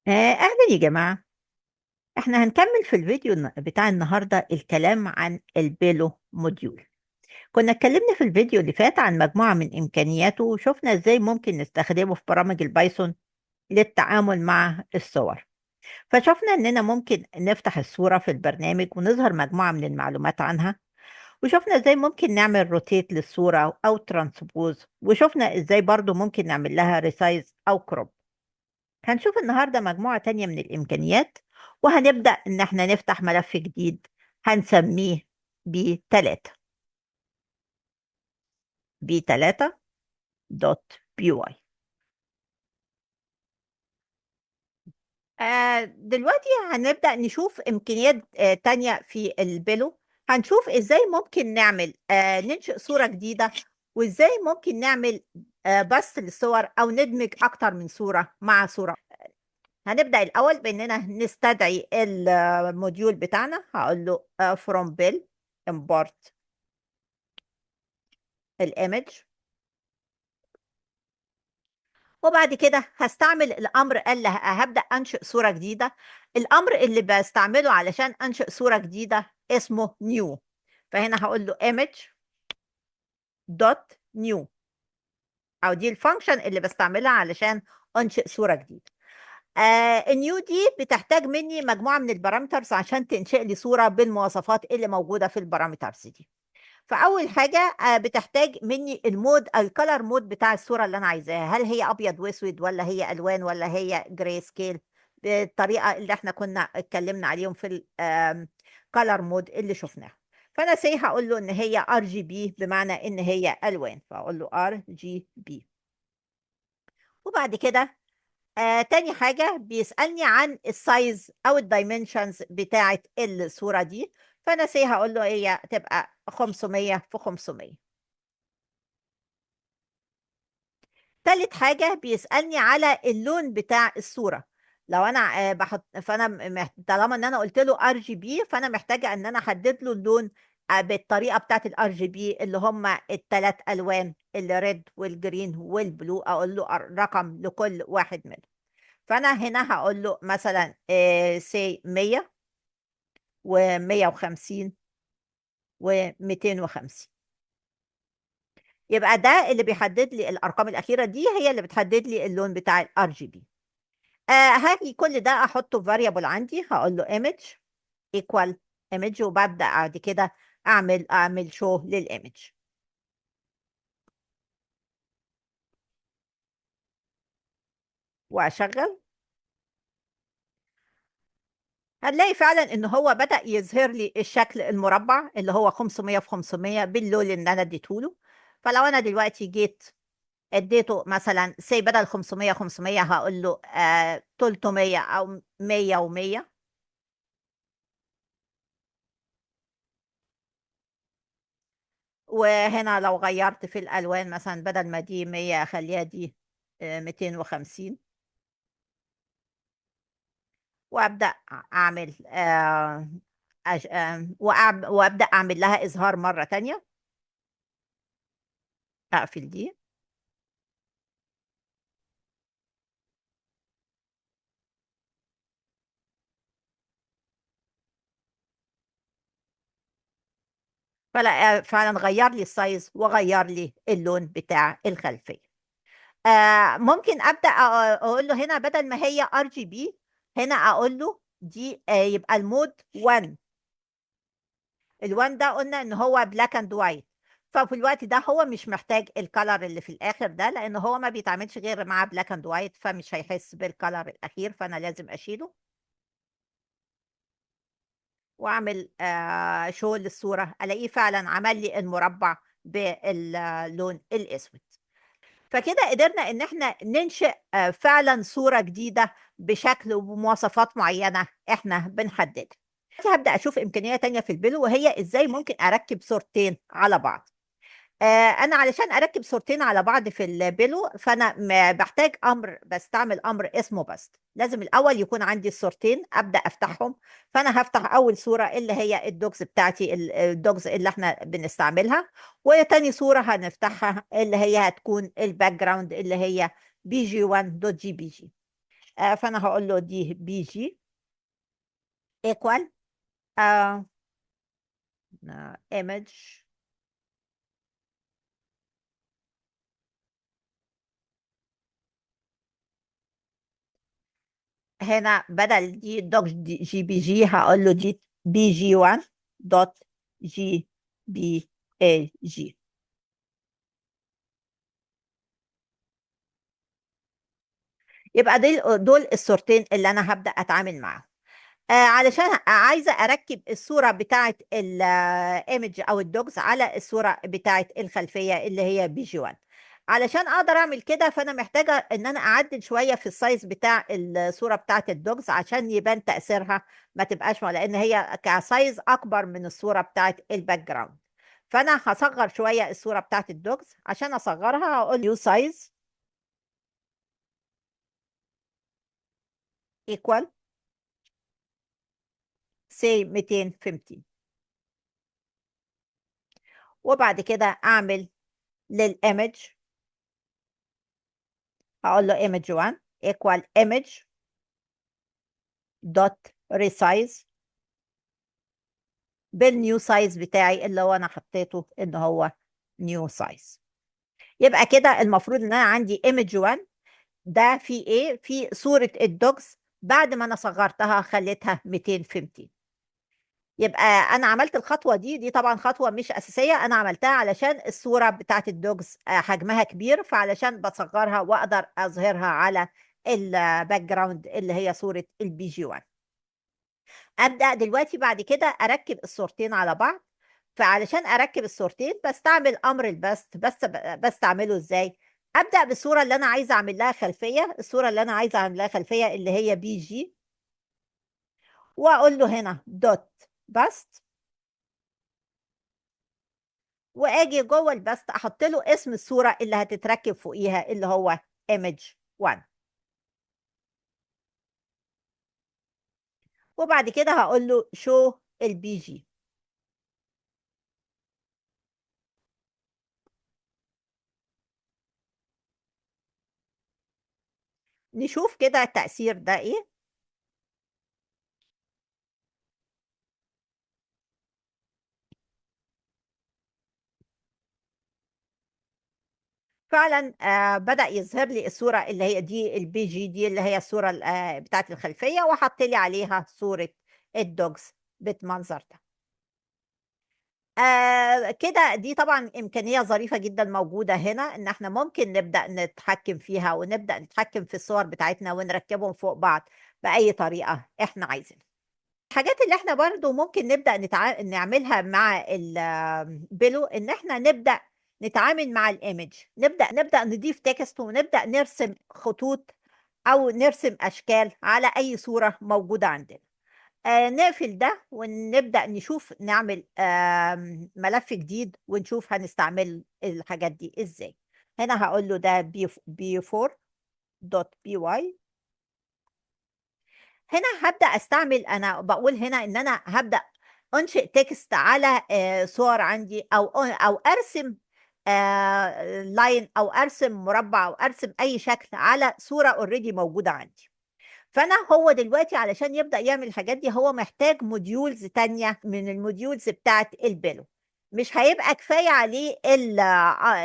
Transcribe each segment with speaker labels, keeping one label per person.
Speaker 1: أهلا يا جماعة. احنا هنكمل في الفيديو بتاع النهاردة الكلام عن البيلو موديول. كنا اتكلمنا في الفيديو اللي فات عن مجموعة من إمكانياته وشفنا ازاي ممكن نستخدمه في برامج البايثون للتعامل مع الصور. فشفنا اننا ممكن نفتح الصورة في البرنامج ونظهر مجموعة من المعلومات عنها، وشفنا ازاي ممكن نعمل روتيت للصورة او ترانسبوز، وشفنا ازاي برضو ممكن نعمل لها ريسايز او كروب. هنشوف النهاردة مجموعة تانية من الإمكانيات، وهنبدأ إن احنا نفتح ملف جديد هنسميه B3 B3.py. دلوقتي هنبدأ نشوف إمكانيات تانية في البيلو. هنشوف إزاي ممكن نعمل ننشئ صورة جديدة، وإزاي ممكن نعمل بث للصور أو ندمج أكتر من صورة مع صورة. هنبدأ الأول بإننا نستدعي الموديول بتاعنا. هقول له from bill import الإيمج، وبعد كده هستعمل الأمر اللي هبدأ أنشئ صورة جديدة. الأمر اللي بستعمله علشان أنشئ صورة جديدة اسمه new. فهنا هقول له image dot new، أو دي الفانكشن اللي بستعملها علشان أنشئ صورة جديدة. النيو دي بتحتاج مني مجموعة من البارامترز عشان تنشئ لي صورة بالمواصفات اللي موجودة في البارامترز دي. فأول حاجة بتحتاج مني المود الcolor مود بتاع الصورة اللي أنا عايزاها، هل هي أبيض وأسود والّا هي ألوان والّا هي gray scale، بالطريقة اللي إحنا كنا اتكلمنا عليهم في color مود اللي شُفناها. فأنا هاقول له إن هي RGB بمعنى إن هي ألوان، فأقول له RGB. وبعد كده تاني حاجة بيسألني عن الsize أو الdimensions بتاعة الصورة دي، فأنا هاقول له هي تبقى 500 في 500. تالت حاجة بيسألني على اللون بتاع الصورة. لو أنا فأنا طالما إن أنا قُلت له RGB، فأنا محتاجة إن أنا أحدد له اللون بالطريقة بتاعة الRGB اللي هم ال3 ألوان الred والgreen والblue، أقول له رقم لكل واحد منهم. فأنا هنا هاقول له مثلًا say 100 و150 و250. يبقى ده اللي بيحدد لي الأرقام الأخيرة دي، هي اللي بتحدد لي اللون بتاع الRGB. هاجي كل ده أحطه في variable عندي، هاقول له image equal image، وبابدأ بعد كده أعمل show للimage. وأشغّل. هنلاقي فعلًا إن هو بدأ يظهر لي الشكل المربع اللي هو 500 في 500 باللون اللي أنا اديته له. فلو أنا دلوقتي جيت اديته مثلًا say بدل 500 500، هاقول له 300 أو 100 و100. وهنا لو غيّرت في الألوان مثلًا بدل ما دي 100 أخلّيها دي 250. وأبدأ أعمل أش وأبدأ أعمل لها إظهار مرّة تانية. أقفل دي. فلأ فعلًا غيّر لي الsize وغيّر لي اللون بتاع الخلفية. ممكن أبدأ أقول له هنا بدل ما هي RGB، هنا أقول له دي يبقى الmode 1. ال1 ده قُلنا إن هو black and white، ففي الوقت ده هو مش محتاج الcolor اللي في الآخر ده، لإن هو ما بيتعاملش غير مع black and white، فمش هيحس بالcolor الأخير، فأنا لازم أشيله. وأعمل show للصورة، ألاقيه فعلًا عمل لي المربع باللون الأسود. فكده قدرنا إن إحنا ننشئ فعلًا صورة جديدة بشكل وبمواصفات معيّنة إحنا بنحددها. دلوقتي هابدأ أشوف إمكانية تانية في البِلو، وهي إزاي ممكن أركّب صورتين على بعض. أنا علشان أركّب صورتين على بعض في البِلو، فأنا باحتاج باستعمل أمر اسمه bast. لازم الأول يكون عندي الصورتين أبدأ أفتحهم. فأنا هافتح أول صورة اللي هي الdogs بتاعتي الdogs اللي إحنا بنستعملها، وتاني صورة هنفتحها اللي هي هتكون الbackground اللي هي bg1.jpg. فانا هقول له دي بي جي ايكوال image. هنا بدل دي دوك جي بي جي هقول له دي بي جي 1 دوت جي بي اي جي. يبقى دول الصورتين اللي انا هبدأ اتعامل معاهم. علشان عايزه اركب الصوره بتاعه الايمج او الدوجز على الصوره بتاعه الخلفيه اللي هي بي جي 1. علشان اقدر اعمل كده فانا محتاجه ان انا اعدل شويه في السايز بتاع الصوره بتاعه الدوجز عشان يبان تاثيرها، ما تبقاش لان هي كسايز اكبر من الصوره بتاعه الباك جراوند. فانا هصغر شويه الصوره بتاعه الدوجز. عشان اصغرها هقول يو سايز ايكوال سي 250. وبعد كده اعمل للايمج، هقول له image 1 equal image dot resize بالنيو سايز بتاعي اللي هو انا حطيته ان هو نيو سايز. يبقى كده المفروض ان انا عندي image 1 ده في ايه؟ في صورة الدوجز بعد ما انا صغرتها خليتها 250. يبقى انا عملت الخطوة دي طبعا خطوة مش اساسية، انا عملتها علشان الصورة بتاعت الدوجز حجمها كبير، فعلشان بصغرها واقدر اظهرها على الباك جراوند اللي هي صورة البي جي 1. ابدا دلوقتي بعد كده اركب الصورتين على بعض. فعلشان اركب الصورتين بستعمل امر البست. بس بستعمله ازاي؟ ابدا بالصوره اللي انا عايزه اعمل لها خلفيه، الصوره اللي انا عايزه اعمل لها خلفيه اللي هي بي جي، واقول له هنا دوت باست، واجي جوه الباست احط له اسم الصوره اللي هتتركب فوقيها اللي هو image 1. وبعد كده هقول له شو البي جي. نشوف كده التأثير ده ايه. فعلا بدأ يظهر لي الصورة اللي هي دي البي جي دي اللي هي الصورة بتاعت الخلفية، وحط لي عليها صورة الدوجز بالمنظر ده. كده دي طبعا إمكانية ظريفة جدا موجودة هنا، إن احنا ممكن نبدأ نتحكم فيها ونبدأ نتحكم في الصور بتاعتنا ونركبهم فوق بعض بأي طريقة احنا عايزين. الحاجات اللي احنا برضو ممكن نبدأ نعملها مع البيلو ان احنا نبدأ نتعامل مع الايمج، نبدأ نضيف تكست ونبدأ نرسم خطوط او نرسم اشكال على اي صورة موجودة عندنا. نقفل ده ونبدأ نشوف نعمل ملف جديد ونشوف هنستعمل الحاجات دي ازاي. هنا هقول له ده b4.py. هنا هابدأ أستعمل، أنا باقول هنا إن أنا هابدأ أنشئ text على صور عندي أو أرسم line أو أرسم مربع أو أرسم أي شكل على صورة already موجودة عندي. فأنا هو دلوقتي علشان يبدأ يعمل الحاجات دي هو محتاج modules تانية من الmodules بتاعة البيلو. مش هيبقى كفاية عليه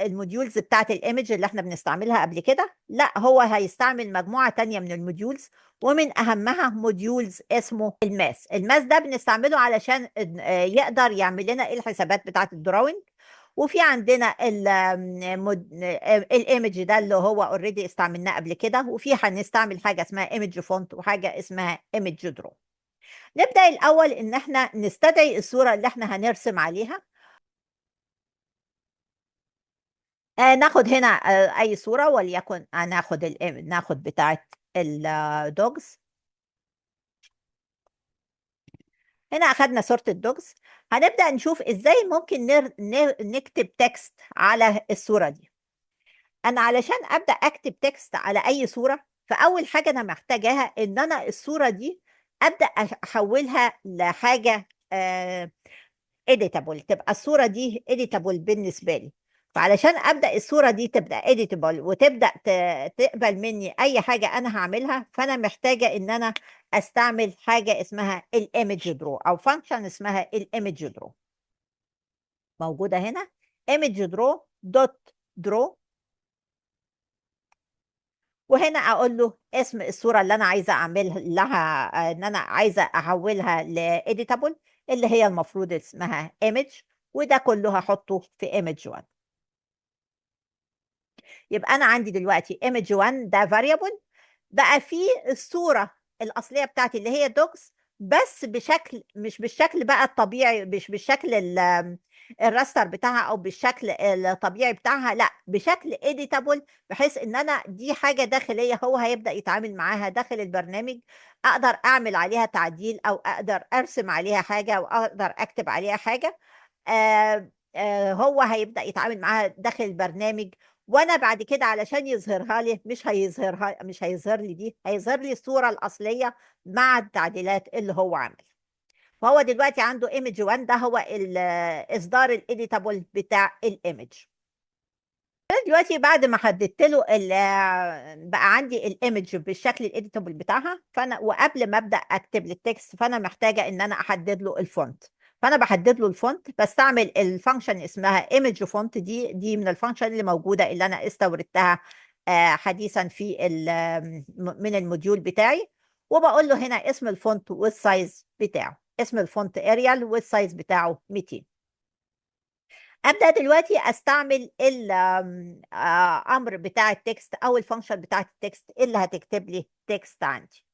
Speaker 1: الموديولز بتاعة الإيمج اللي احنا بنستعملها قبل كده، لا هو هيستعمل مجموعة تانية من الموديولز، ومن أهمها موديولز اسمه الماس ده بنستعمله علشان يقدر يعمل لنا الحسابات بتاعة الدراوينج. وفي عندنا الايمج ده اللي هو اوريدي استعملناه قبل كده، وفي هنستعمل حاجة اسمها ايمج فونت وحاجة اسمها ايمج درو. نبدأ الأول إن احنا نستدعي الصورة اللي احنا هنرسم عليها. ناخد هنا أي صورة، وليكن ناخد بتاعة الdogs. هنا أخدنا صورة الdogs. هنبدأ نشوف إزاي ممكن نكتب text على الصورة دي. أنا علشان أبدأ أكتب text على أي صورة، فأول حاجة أنا محتاجاها إن أنا الصورة دي أبدأ أحولها لحاجة editable، تبقى الصورة دي editable بالنسبة لي. فعلشان ابدا الصوره دي تبقى اديتبل وتبدا تقبل مني اي حاجه انا هعملها، فانا محتاجه ان انا استعمل حاجه اسمها الايمج درو او فانكشن اسمها الايمج درو. موجوده هنا ايمج درو دوت درو، وهنا اقول له اسم الصوره اللي انا عايزه اعمل لها ان انا عايزه احولها لاديتابل، اللي هي المفروض اسمها ايمج، وده كله هحطه في ايمج 1. يبقى انا عندي دلوقتي ايمج 1 ده فاريبل بقى فيه الصوره الاصليه بتاعتي اللي هي دوجز، بس بشكل مش بالشكل بقى الطبيعي، مش بالشكل الراستر بتاعها او بالشكل الطبيعي بتاعها، لا بشكل اديتابل، بحيث ان انا دي حاجه داخليه هو هيبدا يتعامل معاها داخل البرنامج، اقدر اعمل عليها تعديل او اقدر ارسم عليها حاجه او اقدر اكتب عليها حاجه. هو هيبدأ يتعامل معاها داخل البرنامج، وانا بعد كده علشان يظهرها لي مش هيظهر لي دي، هيظهر لي الصورة الأصلية مع التعديلات اللي هو عملها. فهو دلوقتي عنده ايمج 1 ده هو الاصدار الايديتابل بتاع الايمج. انا دلوقتي بعد ما حددت له بقى عندي الايمج بالشكل الايديتابل بتاعها، فانا وقبل ما ابدا اكتب للتكست فانا محتاجه ان انا احدد له الفونت. فانا بحدد له الفونت، بستعمل الفانكشن اسمها ايمج فونت، دي من الفانكشن اللي موجوده اللي انا استوردتها حديثا في من الموديول بتاعي. وبقول له هنا اسم الفونت والسايز بتاعه، اسم الفونت اريال والسايز بتاعه 200. ابدا دلوقتي استعمل الامر بتاع التكست او الفانكشن بتاع التكست اللي هتكتب لي تكست عندي.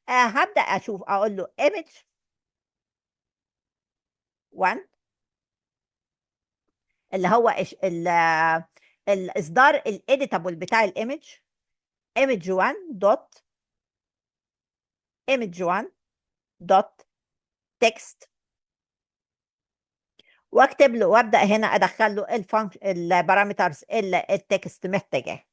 Speaker 1: هبدا اشوف اقول له image 1 اللي هو الاصدار الايديتابل بتاع الايمج، image 1 دوت image 1 دوت تكست، واكتب له وابدا هنا ادخل له البارامترز اللي التكست محتاجاه.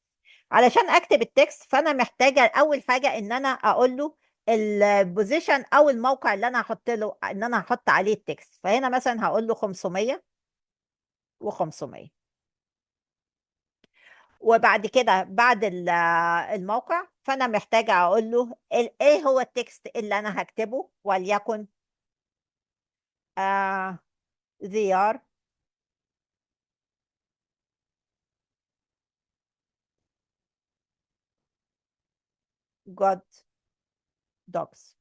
Speaker 1: علشان اكتب التكست فانا محتاجه اول حاجه ان انا اقول له البوزيشن او الموقع اللي انا هحط له ان انا هحط عليه التكست. فهنا مثلا هقول له 500 و500. وبعد كده بعد الموقع فانا محتاجه اقول له ايه هو التكست اللي انا هكتبه، وليكن آه they are good dogs.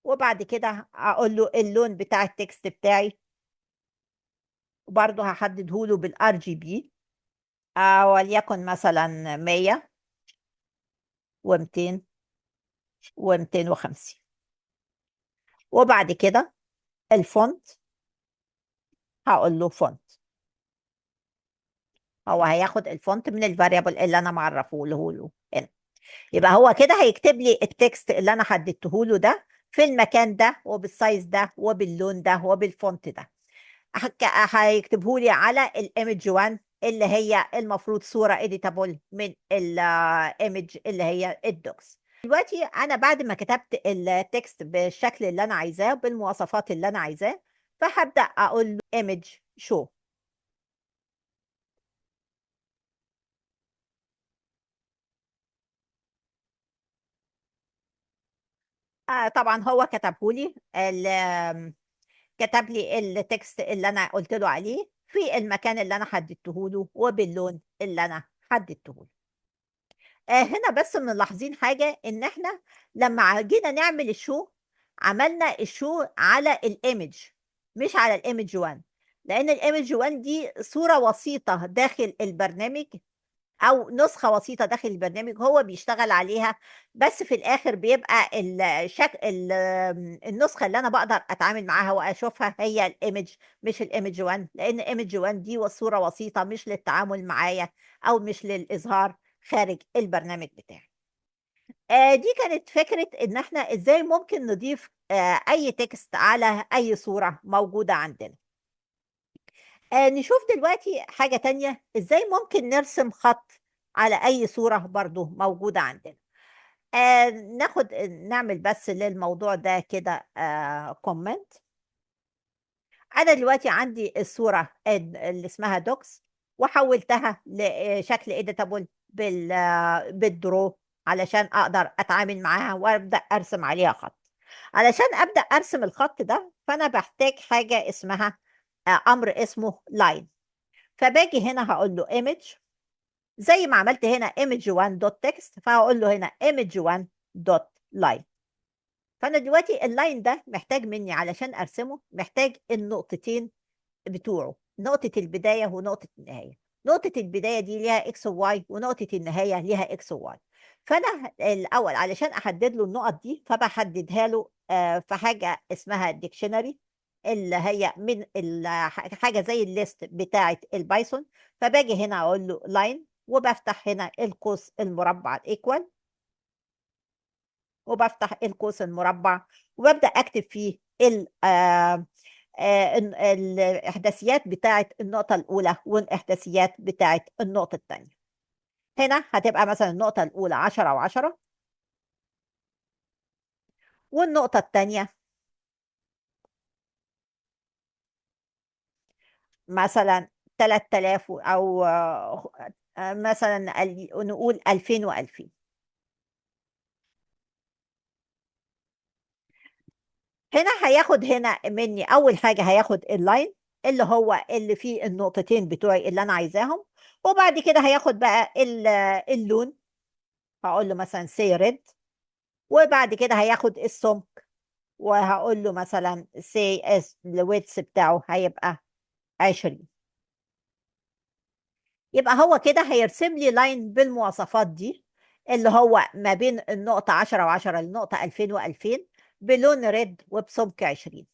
Speaker 1: وبعد كده اقول له اللون بتاع التكست بتاعي، وبرضه هحدده له بالار جي بي، وليكن مثلا 100 و200 و250. وبعد كده الفونت هقول له فونت، هو هياخد الفونت من الفاريبل اللي انا معرفه له هنا. يبقى هو كده هيكتب لي التكست اللي انا حددته له ده في المكان ده وبالسايز ده وباللون ده وبالفونت ده. هيكتبه لي على الايمج 1 اللي هي المفروض صورة اديتابل من الايمج اللي هي الدوكس. دلوقتي انا بعد ما كتبت التكست بالشكل اللي انا عايزاه بالمواصفات اللي انا عايزاه، فهبدأ اقول له ايمج شو. طبعا هو كتبه لي كتب لي التكست اللي انا قلت له عليه في المكان اللي انا حددته له وباللون اللي انا حددته له. هنا بس ملاحظين حاجة ان احنا لما جينا نعمل الشو عملنا الشو على الايمج مش على الايمج 1، لان الايمج 1 دي صورة وسيطة داخل البرنامج او نسخة وسيطة داخل البرنامج هو بيشتغل عليها، بس في الاخر بيبقى النسخة اللي انا بقدر اتعامل معاها واشوفها هي الايمج مش الايمج 1، لان ايمج 1 دي صورة وسيطة مش للتعامل معايا او مش للاظهار خارج البرنامج بتاعي. دي كانت فكرة ان احنا ازاي ممكن نضيف اي تكست على اي صورة موجودة عندنا. نشوف دلوقتي حاجة تانية، ازاي ممكن نرسم خط على اي صورة برضو موجودة عندنا. نعمل بس للموضوع ده كده كومنت. أنا دلوقتي عندي الصورة اللي اسمها دوكس، وحولتها لشكل editable بالدرو علشان أقدر أتعامل معاها وأبدأ أرسم عليها خط. علشان أبدأ أرسم الخط ده فأنا بحتاج حاجة اسمها أمر اسمه line. فباجي هنا هقول له image، زي ما عملت هنا image1.text فهقول له هنا image1.line. فأنا دلوقتي اللاين ده محتاج مني علشان أرسمه محتاج النقطتين بتوعه، نقطة البداية ونقطة النهاية. نقطة البداية دي ليها إكس وواي، ونقطة النهاية ليها إكس وواي. فأنا الأول علشان أحدد له النقط دي فبحددها له في حاجة اسمها ديكشنري، اللي هي من حاجة زي الليست بتاعة البايثون. فباجي هنا أقول له لاين، وبفتح هنا القوس المربع ايكوال، وبفتح القوس المربع وببدأ أكتب فيه الإحداثيات بتاعة النقطة الأولى والإحداثيات بتاعة النقطة الثانية. هنا هتبقى مثلا النقطة الأولى 10 و10، والنقطة الثانية مثلا 3000 أو مثلا نقول 2000 و2000. هنا هياخد هنا مني أول حاجة هياخد اللاين اللي فيه النقطتين بتوعي اللي أنا عايزاهم، وبعد كده هياخد بقى اللون، هقول له مثلا سي ريد، وبعد كده هياخد السمك وهقول له مثلا سي اس الويتس بتاعه هيبقى 20. يبقى هو كده هيرسم لي لاين بالمواصفات دي اللي هو ما بين النقطة 10 و10 للنقطة 2000 و2000 بلون ريد وبسمك 20.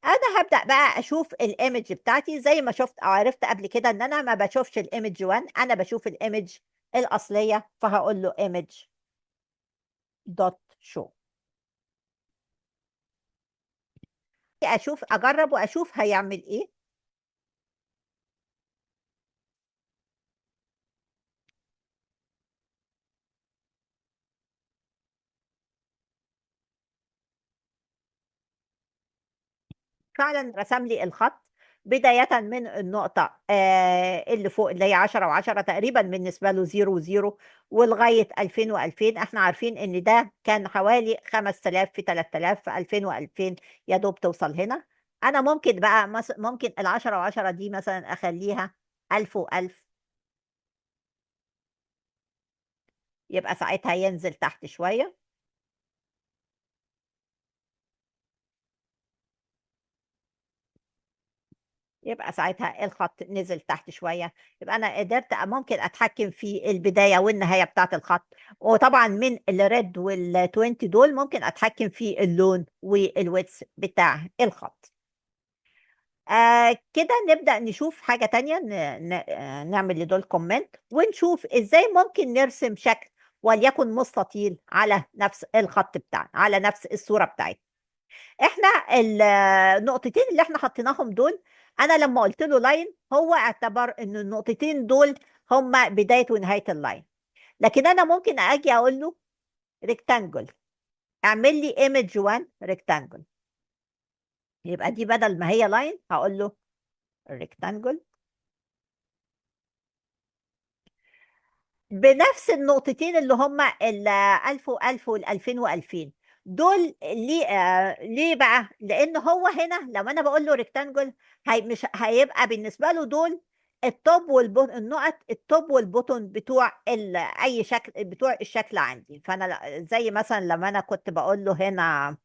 Speaker 1: انا هبدأ بقى اشوف الايمج بتاعتي زي ما شفت او عرفت قبل كده ان انا ما بشوفش الايمج 1، انا بشوف الايمج الاصلية. فهقول له image دوت شو، اشوف اجرب واشوف هيعمل ايه. فعلا رسم لي الخط بداية من النقطة اللي فوق اللي هي 10 و10 تقريبا بالنسبة له 0 و0، ولغاية 2000 و2000. احنا عارفين ان ده كان حوالي 5000 في 3000 في 2000 و2000 يا دوب توصل هنا. انا ممكن بقى ممكن ال10 و10 دي مثلا اخليها 1000 و1000، يبقى ساعتها ينزل تحت شوية. يبقى ساعتها الخط نزل تحت شوية. يبقى أنا قدرت ممكن أتحكم في البداية والنهاية بتاعة الخط، وطبعا من الريد وال20 دول ممكن أتحكم في اللون والويتس بتاع الخط. كده نبدأ نشوف حاجة تانية نعمل لدول كومنت ونشوف إزاي ممكن نرسم شكل وليكن مستطيل على نفس الخط بتاعنا، على نفس الصورة بتاعتنا. احنا النقطتين اللي احنا حطيناهم دول، انا لما قلت له لاين هو اعتبر ان النقطتين دول هما بداية ونهاية اللاين. لكن انا ممكن اجي اقول له ريكتانجل، اعمل لي ايمج 1 ريكتانجل. يبقى دي بدل ما هي لاين هقول له ريكتانجل بنفس النقطتين اللي هما ال 1000 و1000 وال 2000 و2000 دول. ليه بقى؟ لان هو هنا لما انا بقول له ريكتانجل مش هيبقى بالنسبه له دول التوب والبوتون، النقط التوب والبوتون بتوع اي شكل بتوع الشكل عندي. فانا زي مثلا لما انا كنت بقول له هنا،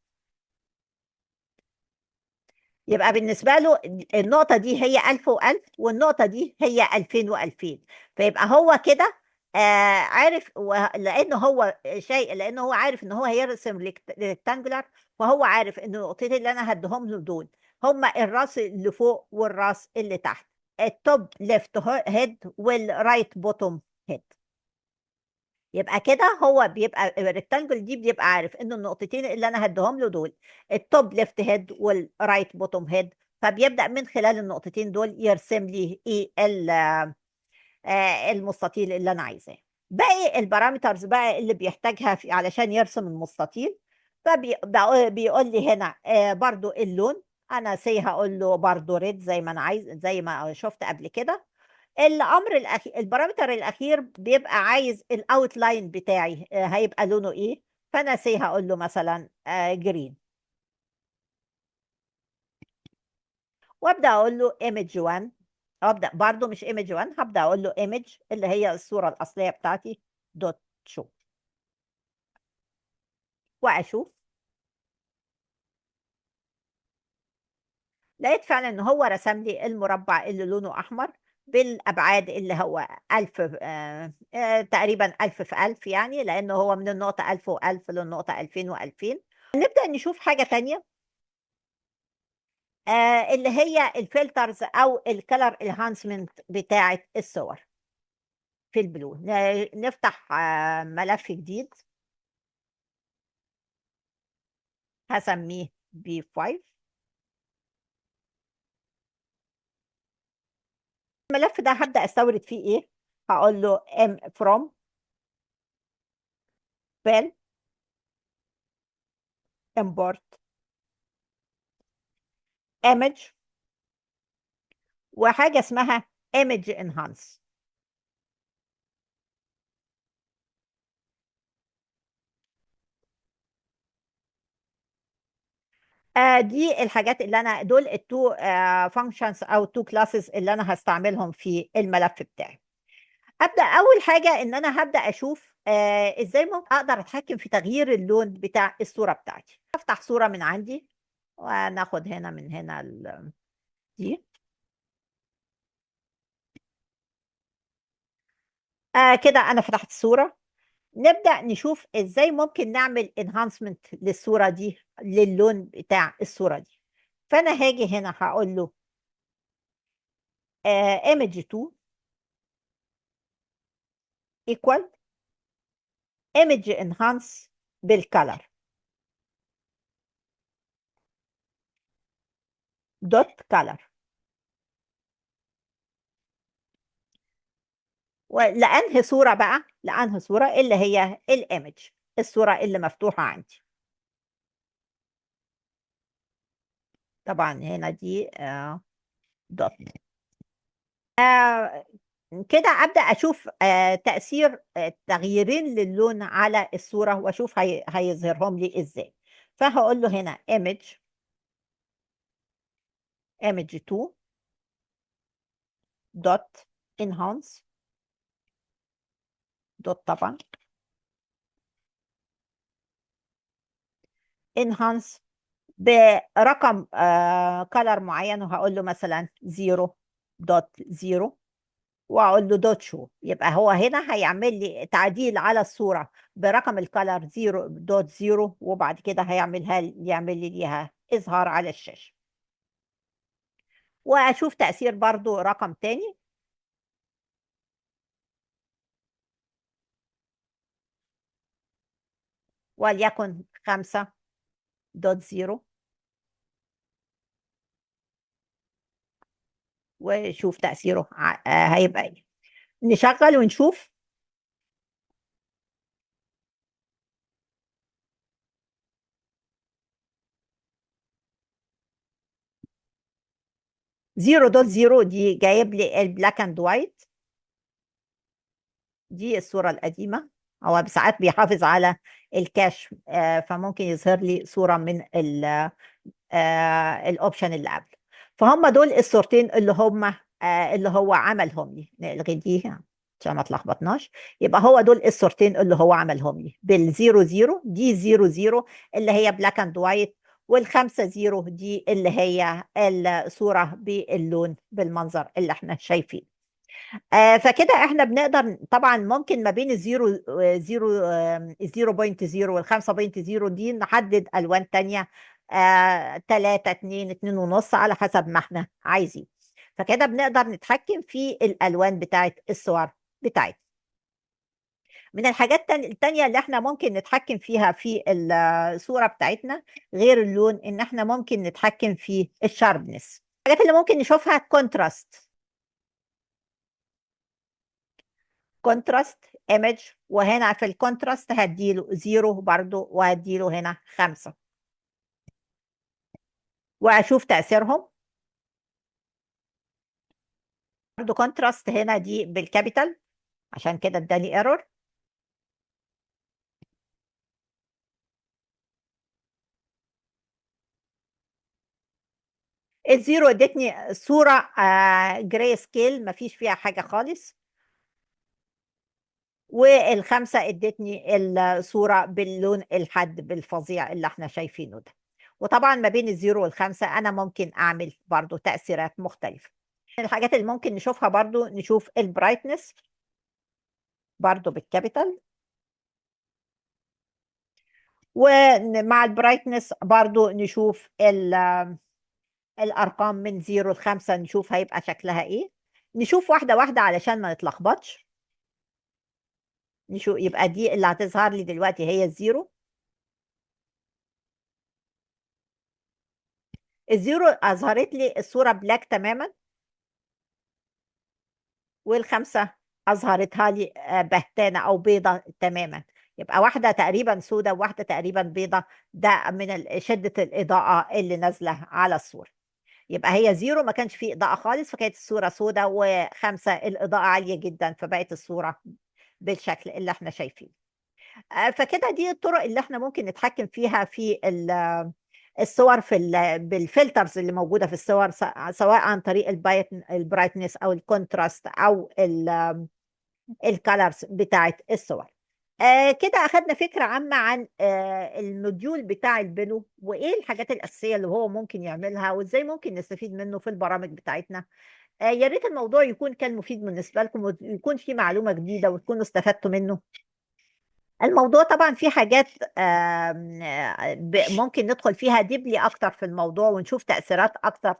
Speaker 1: يبقى بالنسبة له النقطة دي هي 1000 و1000 والنقطة دي هي 2000 و2000. فيبقى هو كده عارف، لأنه هو شيء، لأنه هو عارف إن هو هيرسم ريكتانجولار، فهو عارف إن النقطتين اللي أنا هديهم له دول هما الراس اللي فوق والراس اللي تحت، التوب ليفت هيد والرايت بوتوم هيد. يبقى كده هو بيبقى الريكتانجل دي بيبقى عارف ان النقطتين اللي انا هديهم له دول التوب ليفت هيد والرايت بوتوم هيد. فبيبدأ من خلال النقطتين دول يرسم لي ايه المستطيل اللي انا عايزاه. باقي البارامترز بقى اللي بيحتاجها علشان يرسم المستطيل، فبيقول لي هنا برضو اللون. انا هقول له برضو ريد زي ما انا عايز، زي ما شفت قبل كده. الامر الاخير، البارامتر الاخير بيبقى عايز الاوتلاين بتاعي هيبقى لونه ايه. فانا هقول له مثلا جرين، وابدا اقول له ايمج 1. ابدا برضو مش ايمج 1، هبدا اقول له ايمج اللي هي الصوره الاصليه بتاعتي دوت شو، واشوف. لقيت فعلا ان هو رسم لي المربع اللي لونه احمر بالابعاد اللي هو 1000 تقريبا 1000 في 1000، يعني لانه هو من النقطه 1000 و1000 للنقطه 2000 و2000. نبدا نشوف حاجه تانية، اللي هي الفلترز او الكلر انهانسمنت بتاعه الصور في البلو. نفتح ملف جديد، هسميه بي 5. الملف ده هبدا استورد فيه ايه؟ هقول له ام فروم فيل امبورت ايمج، وحاجه اسمها ايمج انهانس. دي الحاجات اللي انا، دول التو فانكشنز او التو كلاسز اللي انا هستعملهم في الملف بتاعي. ابدا اول حاجه ان انا هبدا اشوف ازاي ممكن اقدر اتحكم في تغيير اللون بتاع الصوره بتاعتي. افتح صوره من عندي، وناخد هنا من هنا دي. كده انا فتحت الصوره. نبدا نشوف ازاي ممكن نعمل انهانسمنت للصوره دي، للون بتاع الصوره دي. فانا هاجي هنا هقول له ايمج 2 ايكوال ايمج انهانس بالكلر دوت كلر. ولانهي صوره بقى؟ لانهي صوره؟ اللي هي الايمج، الصوره اللي مفتوحه عندي. طبعا هنا دي دوت. آه كده ابدا اشوف تاثير تغييرين للون على الصوره، واشوف هيظهرهم لي ازاي. فهقول له هنا image 2 دوت enhance دوت طبعا enhance برقم كلر معين، وهقول له مثلا 0.0، واقول له دوت شو. يبقى هو هنا هيعمل لي تعديل على الصوره برقم الكلر 0.0، وبعد كده يعمل لي ليها اظهار على الشاشه. واشوف تاثير برضو رقم تاني، وليكن 5.0، وشوف تاثيره هيبقى ايه. نشغل ونشوف. 0.0 دي جايب لي البلاك اند وايت، دي الصورة القديمة. هو ساعات بيحافظ على الكاش، فممكن يظهر لي صورة من الاوبشن اللي قبله. فهم دول الصورتين اللي هم اللي هو عملهم لي. نلغي دي عشان ما اتلخبطناش. يبقى هو دول الصورتين اللي هو عملهم لي بالزيرو زيرو. دي زيرو زيرو اللي هي بلاك اند وايت، والخمسة زيرو دي اللي هي الصورة باللون بالمنظر اللي احنا شايفين. فكده احنا بنقدر طبعا ممكن ما بين الزيرو بوينت زيرو والخمسة بوينت زيرو دي نحدد الوان تانية، 3 2 2 ونص على حسب ما احنا عايزين. فكده بنقدر نتحكم في الالوان بتاعت الصور بتاعتنا. من الحاجات التانية اللي احنا ممكن نتحكم فيها في الصورة بتاعتنا غير اللون، ان احنا ممكن نتحكم في الشاربنس. الحاجات اللي ممكن نشوفها كونتراست، كونتراست ايمج. وهنا في الكونتراست هديله زيرو برضو، وهديله هنا 5. واشوف تأثيرهم. برضه كونتراست هنا دي بالكابيتال، عشان كده اداني ايرور. الزيرو ادتني صورة جراي سكيل مفيش فيها حاجة خالص. والخمسة ادتني الصورة باللون الحاد بالفظيع اللي احنا شايفينه ده. وطبعا ما بين الزيرو والخمسة انا ممكن اعمل برضو تأثيرات مختلفة. الحاجات اللي ممكن نشوفها برضو، نشوف البرايتنس برضو بالكابيتال. ومع البرايتنس برضو نشوف الارقام من 0 ل 5، نشوف هيبقى شكلها ايه. نشوف واحدة واحدة علشان ما نتلخبطش. نشوف، يبقى دي اللي هتظهر لي دلوقتي هي الزيرو. الزيرو اظهرت لي الصورة بلاك تماما، والخمسة اظهرتها لي بهتانة او بيضة تماما. يبقى واحدة تقريبا سودة وواحدة تقريبا بيضة. ده من شدة الإضاءة اللي نازلة على الصورة. يبقى هي زيرو ما كانش فيه إضاءة خالص فكانت الصورة سودة، وخمسة الإضاءة عالية جدا فبقت الصورة بالشكل اللي احنا شايفينه. فكده دي الطرق اللي احنا ممكن نتحكم فيها في الصور بالفلترز اللي موجودة في الصور، سواء عن طريق البرايتنس او الكونتراست او الكالرز بتاعت الصور. كده اخدنا فكرة عامة عن الموديول بتاع البلو، وايه الحاجات الاساسية اللي هو ممكن يعملها، وازاي ممكن نستفيد منه في البرامج بتاعتنا. يا ريت الموضوع يكون كان مفيد بالنسبة لكم، ويكون فيه معلومة جديدة وتكونوا استفدتوا منه. الموضوع طبعا فيه حاجات ممكن ندخل فيها ديبلي اكتر في الموضوع، ونشوف تأثيرات اكتر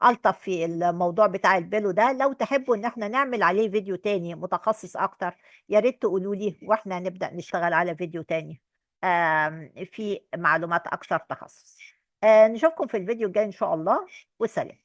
Speaker 1: ألطف في الموضوع بتاع البيلو ده. لو تحبوا ان احنا نعمل عليه فيديو تاني متخصص اكتر، يا ريت تقولوا لي واحنا نبدأ نشتغل على فيديو تاني في معلومات اكتر تخصص. نشوفكم في الفيديو الجاي ان شاء الله، والسلام.